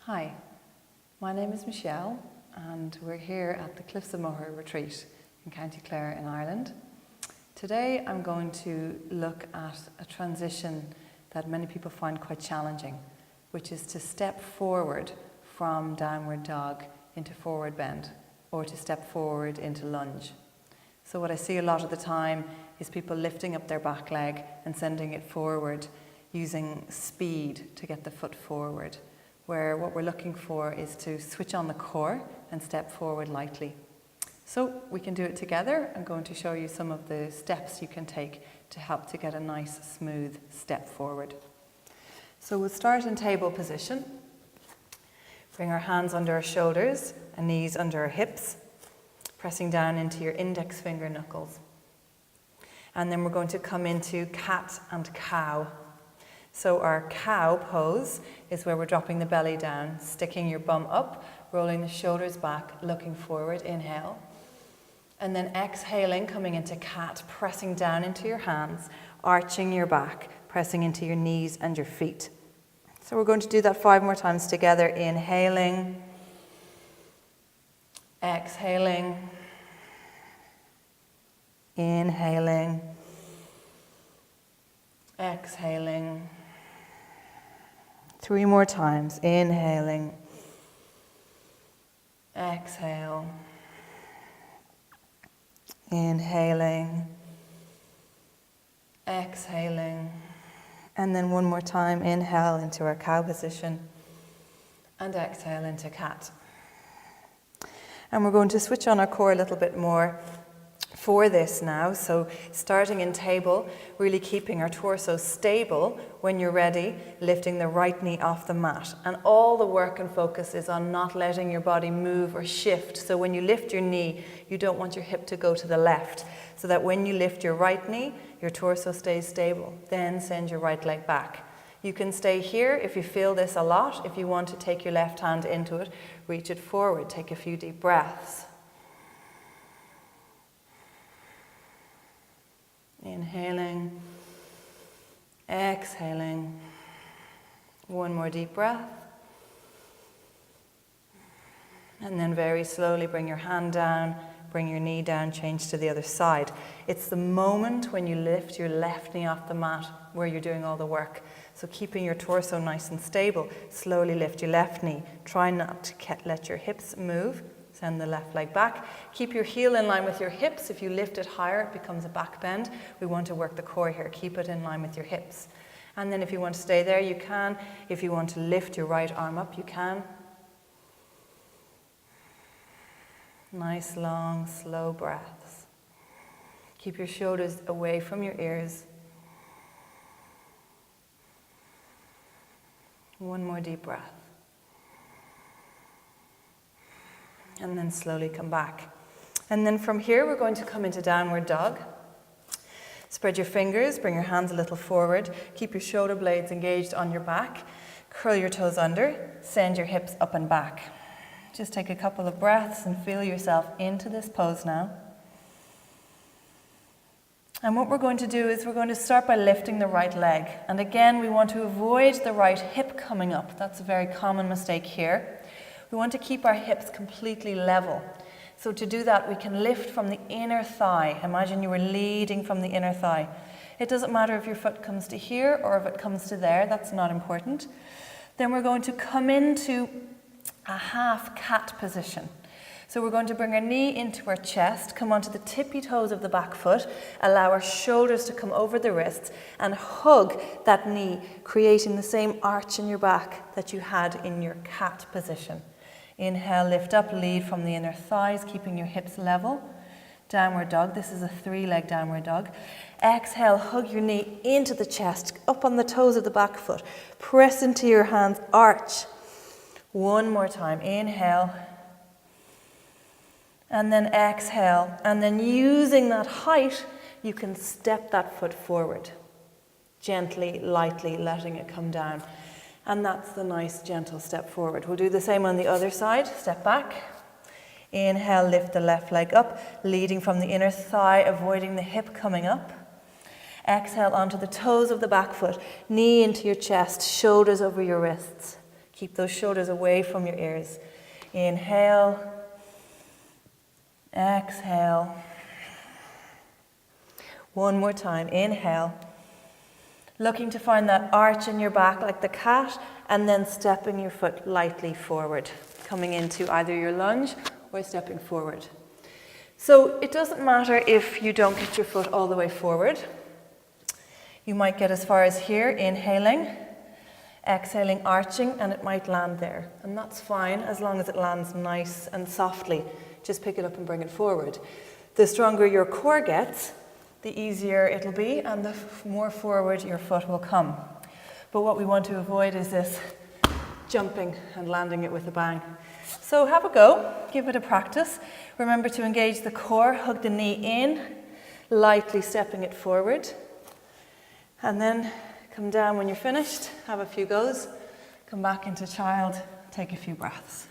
Hi, my name is Michelle and we're here at the Cliffs of Moher Retreat in County Clare in Ireland. Today I'm going to look at a transition that many people find quite challenging, which is to step forward from downward dog into forward bend or to step forward into lunge. So what I see a lot of the time is people lifting up their back leg and sending it forward using speed to get the foot forward, where what we're looking for is to switch on the core and step forward lightly. So we can do it together. I'm going to show you some of the steps you can take to help to get a nice smooth step forward. So we'll start in table position. Bring our hands under our shoulders and knees under our hips, pressing down into your index finger knuckles. And then we're going to come into cat and cow. So our cow pose is where we're dropping the belly down, sticking your bum up, rolling the shoulders back, looking forward, inhale. And then exhaling, coming into cat, pressing down into your hands, arching your back, pressing into your knees and your feet. So we're going to do that 5 more times together, inhaling, exhaling, inhaling, exhaling. 3 more times, inhaling, exhale, inhaling, exhaling, and then 1 more time, inhale into our cow position and exhale into cat. And we're going to switch on our core a little bit more for this now. So starting in table, really keeping our torso stable. When you're ready, lifting the right knee off the mat. And all the work and focus is on not letting your body move or shift. So when you lift your knee, you don't want your hip to go to the left. So that when you lift your right knee, your torso stays stable. Then send your right leg back. You can stay here if you feel this a lot. If you want to take your left hand into it, reach it forward. Take a few deep breaths. Inhaling, exhaling. 1 more deep breath. And then very slowly bring your hand down, bring your knee down, change to the other side. It's the moment when you lift your left knee off the mat where you're doing all the work. So keeping your torso nice and stable, slowly lift your left knee. Try not to let your hips move. Send the left leg back. Keep your heel in line with your hips. If you lift it higher, it becomes a back bend. We want to work the core here. Keep it in line with your hips. And then if you want to stay there, you can. If you want to lift your right arm up, you can. Nice, long, slow breaths. Keep your shoulders away from your ears. 1 more deep breath. And then slowly come back. And then from here, we're going to come into downward dog. Spread your fingers, bring your hands a little forward. Keep your shoulder blades engaged on your back. Curl your toes under. Send your hips up and back. Just take a couple of breaths and feel yourself into this pose now. And what we're going to do is we're going to start by lifting the right leg. And again, we want to avoid the right hip coming up. That's a very common mistake here. We want to keep our hips completely level. So to do that, we can lift from the inner thigh. Imagine you were leading from the inner thigh. It doesn't matter if your foot comes to here or if it comes to there. That's not important. Then we're going to come into a half cat position. So we're going to bring our knee into our chest, come onto the tippy toes of the back foot, allow our shoulders to come over the wrists and hug that knee, creating the same arch in your back that you had in your cat position. Inhale, lift up, lead from the inner thighs, keeping your hips level. Downward dog, this is a 3-leg downward dog. Exhale, hug your knee into the chest, up on the toes of the back foot. Press into your hands, arch. 1 more time, inhale. And then exhale. And then using that height, you can step that foot forward. Gently, lightly, letting it come down. And that's the nice, gentle step forward. We'll do the same on the other side. Step back. Inhale, lift the left leg up, leading from the inner thigh, avoiding the hip coming up. Exhale onto the toes of the back foot, knee into your chest, shoulders over your wrists. Keep those shoulders away from your ears. Inhale, exhale. One more time, inhale. Looking to find that arch in your back like the cat, and then stepping your foot lightly forward, coming into either your lunge or stepping forward. So it doesn't matter if you don't get your foot all the way forward. You might get as far as here, inhaling, exhaling, arching, and it might land there. And that's fine as long as it lands nice and softly. Just pick it up and bring it forward. The stronger your core gets, the easier it'll be, and the more forward your foot will come. But what we want to avoid is this jumping and landing it with a bang. So have a go, give it a practice. Remember to engage the core, hug the knee in, lightly stepping it forward. And then come down when you're finished, have a few goes, come back into child, take a few breaths.